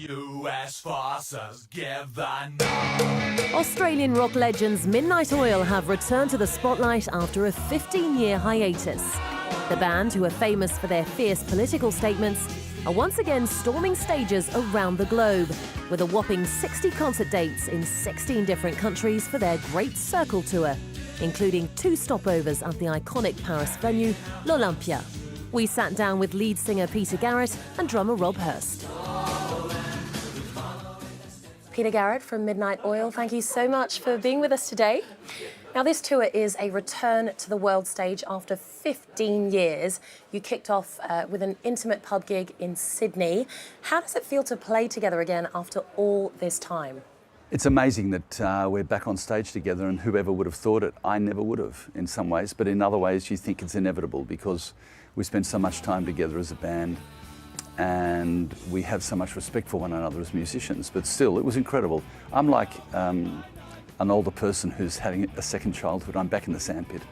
US forces give the nod. Australian rock legends Midnight Oil have returned to the spotlight after a 15-year hiatus. The band, who are famous for their fierce political statements, are once again storming stages around the globe, with a whopping 60 concert dates in 16 different countries for their Great Circle tour, including 2 stopovers at the iconic Paris venue, L'Olympia. We sat down with lead singer Peter Garrett and drummer Rob Hurst. Peter Garrett from Midnight Oil, thank you so much for being with us today. Now, this tour is a return to the world stage after 15 years. You kicked off with an intimate pub gig in Sydney. How does it feel to play together again after all this time? It's amazing that we're back on stage together, and whoever would have thought it, I never would have in some ways, but in other ways you think it's inevitable because we spend so much time together as a band and we have so much respect for one another as musicians, but still, it was incredible. I'm like an older person who's having a second childhood. I'm back in the sandpit.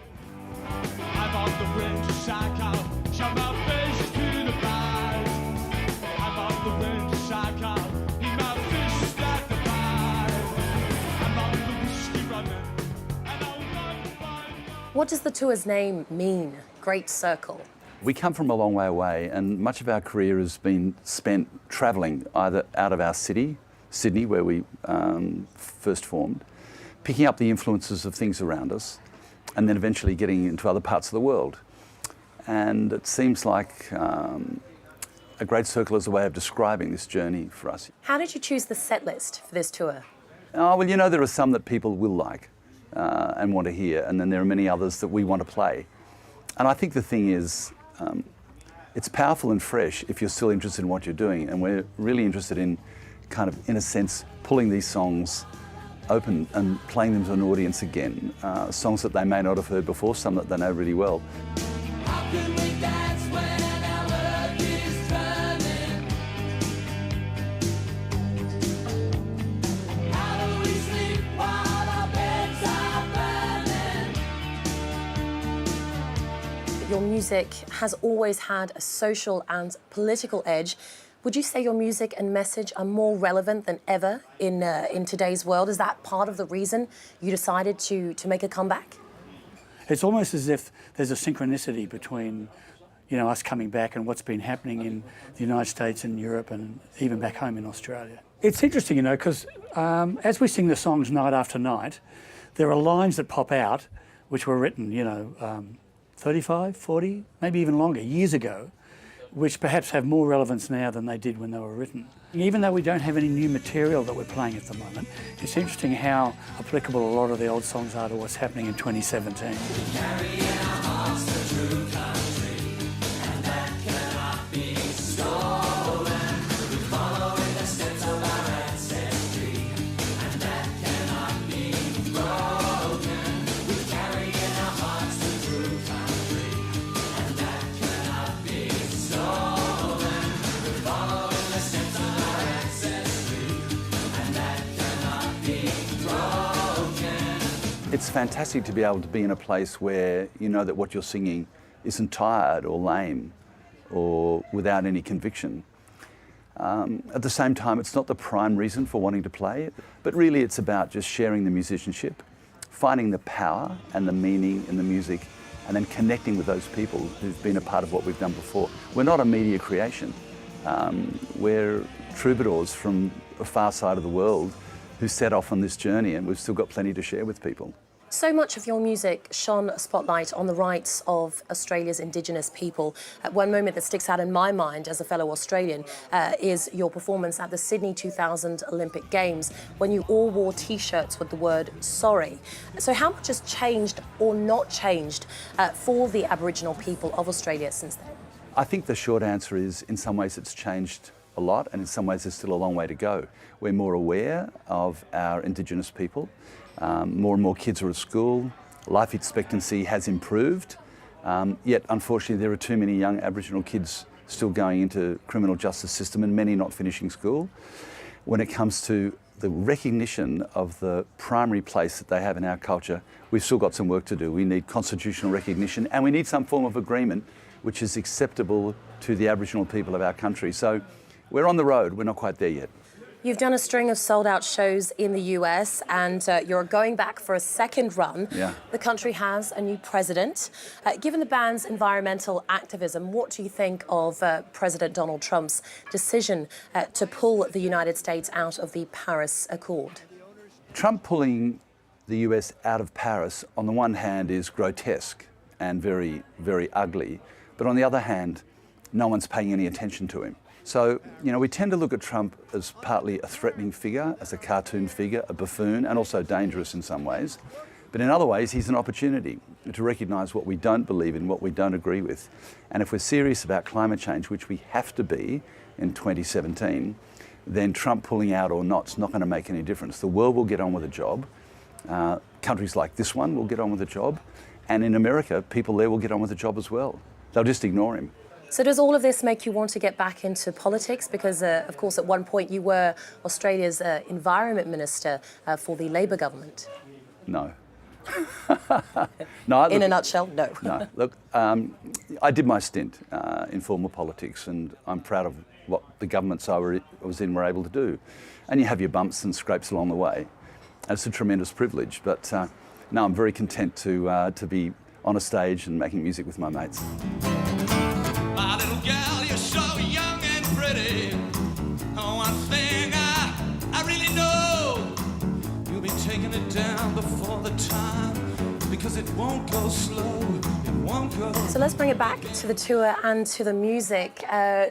What does the tour's name mean, Great Circle? We come from a long way away, and much of our career has been spent travelling either out of our city, Sydney, where we first formed, picking up the influences of things around us, and then eventually getting into other parts of the world. And it seems like a great circle is a way of describing this journey for us. How did you choose the set list for this tour? Oh, well, you know, there are some that people will like and want to hear, and then there are many others that we want to play. And I think the thing is, it's powerful and fresh if you're still interested in what you're doing, and we're really interested in kind of, in a sense, pulling these songs open and playing them to an audience again, songs that they may not have heard before, some that they know really well. How can we dance when our earth is turning? How do we sleep while our beds are burning? Your music has always had a social and political edge. Would you say your music and message are more relevant than ever in today's world? Is that part of the reason you decided to make a comeback? It's almost as if there's a synchronicity between, you know, us coming back and what's been happening in the United States and Europe and even back home in Australia. It's interesting, you know, because as we sing the songs night after night, there are lines that pop out which were written, you know, 35, 40, maybe even longer, years ago, which perhaps have more relevance now than they did when they were written. Even though we don't have any new material that we're playing at the moment, it's interesting how applicable a lot of the old songs are to what's happening in 2017. It's fantastic to be able to be in a place where you know that what you're singing isn't tired or lame or without any conviction. At the same time, it's not the prime reason for wanting to play, but really it's about just sharing the musicianship, finding the power and the meaning in the music, and then connecting with those people who've been a part of what we've done before. We're not a media creation. We're troubadours from a far side of the world who set off on this journey, and we've still got plenty to share with people. So much of your music shone a spotlight on the rights of Australia's Indigenous people. One moment that sticks out in my mind as a fellow Australian is your performance at the Sydney 2000 Olympic Games, when you all wore T-shirts with the word sorry. So how much has changed or not changed for the Aboriginal people of Australia since then? I think the short answer is, in some ways it's changed a lot, and in some ways there's still a long way to go. We're more aware of our Indigenous people. More and more kids are at school. Life expectancy has improved, yet unfortunately there are too many young Aboriginal kids still going into criminal justice system and many not finishing school. When it comes to the recognition of the primary place that they have in our culture, we've still got some work to do. We need constitutional recognition, and we need some form of agreement which is acceptable to the Aboriginal people of our country. So We're on the road, we're not quite there yet. You've done a string of sold-out shows in the US, and you're going back for a second run. Yeah. The country has a new president. Given the band's environmental activism, what do you think of President Donald Trump's decision to pull the United States out of the Paris Accord? Trump pulling the US out of Paris, on the one hand, is grotesque and very, very ugly. But on the other hand, no one's paying any attention to him. So, we tend to look at Trump as partly a threatening figure, as a cartoon figure, a buffoon, and also dangerous in some ways. But in other ways, he's an opportunity to recognise what we don't believe in, what we don't agree with. And if we're serious about climate change, which we have to be in 2017, then Trump pulling out or not is not going to make any difference. The world will get on with the job. Countries like this one will get on with the job. And in America, people there will get on with the job as well. They'll just ignore him. So does all of this make you want to get back into politics? Because, of course, at one point you were Australia's Environment Minister for the Labor government. No. No. In a nutshell, no. No. Look, I did my stint in formal politics, and I'm proud of what the governments I was in were able to do. And you have your bumps and scrapes along the way. And it's a tremendous privilege. But no, I'm very content to be on a stage and making music with my mates. My little girl, you're so young and pretty. Oh, one thing I really know, you'll be taking it down before the time, because it won't go slow, it won't go. So let's bring it back to the tour and to the music.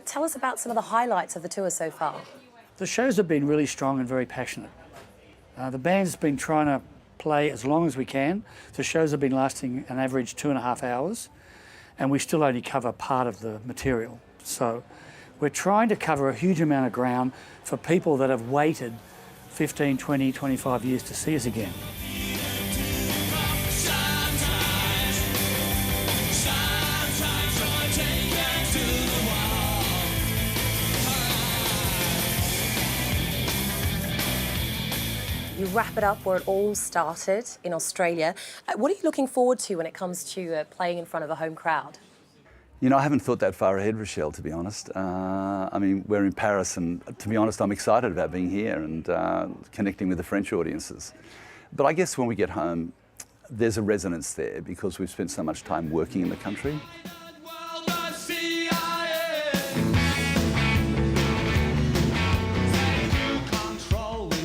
Tell us about some of the highlights of the tour so far. The shows have been really strong and very passionate. The band's been trying to play as long as we can. The shows have been lasting an average 2.5 hours, and we still only cover part of the material. So we're trying to cover a huge amount of ground for people that have waited 15, 20, 25 years to see us again. You wrap it up where it all started in Australia. What are you looking forward to when it comes to playing in front of a home crowd? I haven't thought that far ahead, Richelle, to be honest. I mean, we're in Paris, and to be honest, I'm excited about being here and connecting with the French audiences. But I guess when we get home, there's a resonance there because we've spent so much time working in the country.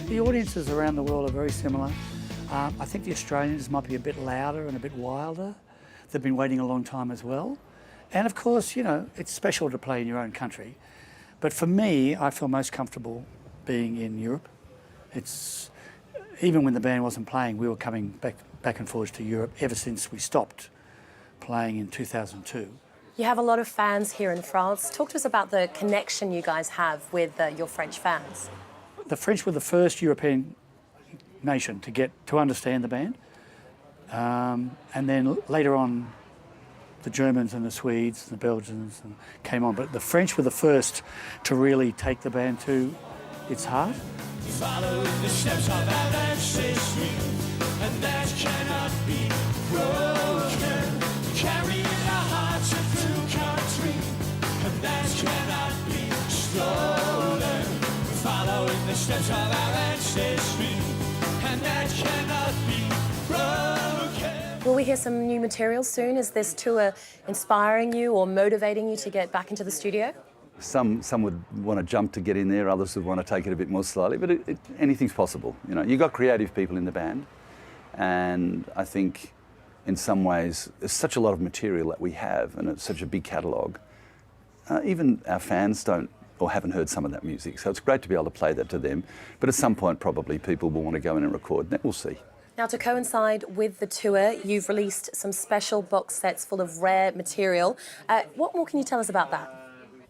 The audiences around the world are very similar. I think the Australians might be a bit louder and a bit wilder. They've been waiting a long time as well. And of course, it's special to play in your own country. But for me, I feel most comfortable being in Europe. Even when the band wasn't playing, we were coming back and forwards to Europe ever since we stopped playing in 2002. You have a lot of fans here in France. Talk to us about the connection you guys have with your French fans. The French were the first European nation to understand the band. And then later on, the Germans and the Swedes and the Belgians came on. But the French were the first to really take the band to its heart. Follow the steps of our ancestry, and that cannot be broken. Carrying our hearts into country, and that cannot be stolen. Following the steps of our ancestry, and that cannot be broken. Will we hear some new material soon? Is this tour inspiring you or motivating you to get back into the studio? Some would want to jump to get in there, others would want to take it a bit more slowly, but anything's possible. You've got creative people in the band, and I think in some ways there's such a lot of material that we have, and it's such a big catalogue. Even our fans don't or haven't heard some of that music, so it's great to be able to play that to them. But at some point, probably people will want to go in and record, and we'll see. Now, to coincide with the tour, you've released some special box sets full of rare material. What more can you tell us about that?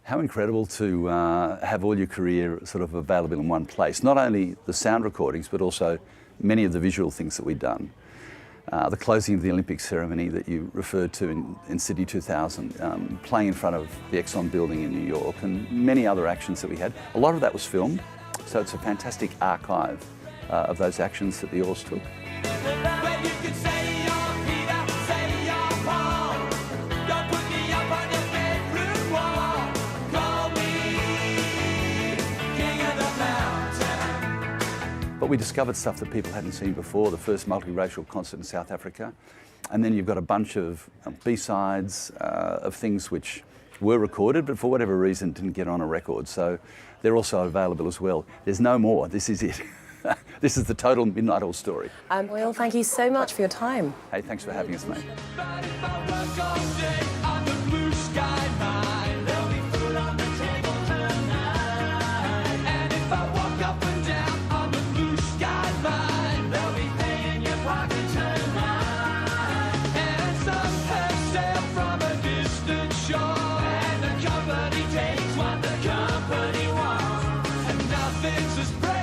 How incredible to have all your career sort of available in one place. Not only the sound recordings, but also many of the visual things that we've done. The closing of the Olympic ceremony that you referred to in Sydney 2000, playing in front of the Exxon building in New York, and many other actions that we had. A lot of that was filmed, so it's a fantastic archive of those actions that the Oars took. we discovered stuff that people hadn't seen before, the first multiracial concert in South Africa. And then you've got a bunch of B-sides of things which were recorded, but for whatever reason didn't get on a record. So they're also available as well. There's no more, this is it. This is the total Midnight Oil story. Will, thank you so much for your time. Hey, thanks for having us, mate. But if I work all day on the blue sky mine, there'll be food on the table tonight. And if I walk up and down on the blue sky mine, there'll be pay in your pocket tonight. And some have sailed from a distant shore, and the company takes what the company wants, and nothing's as brave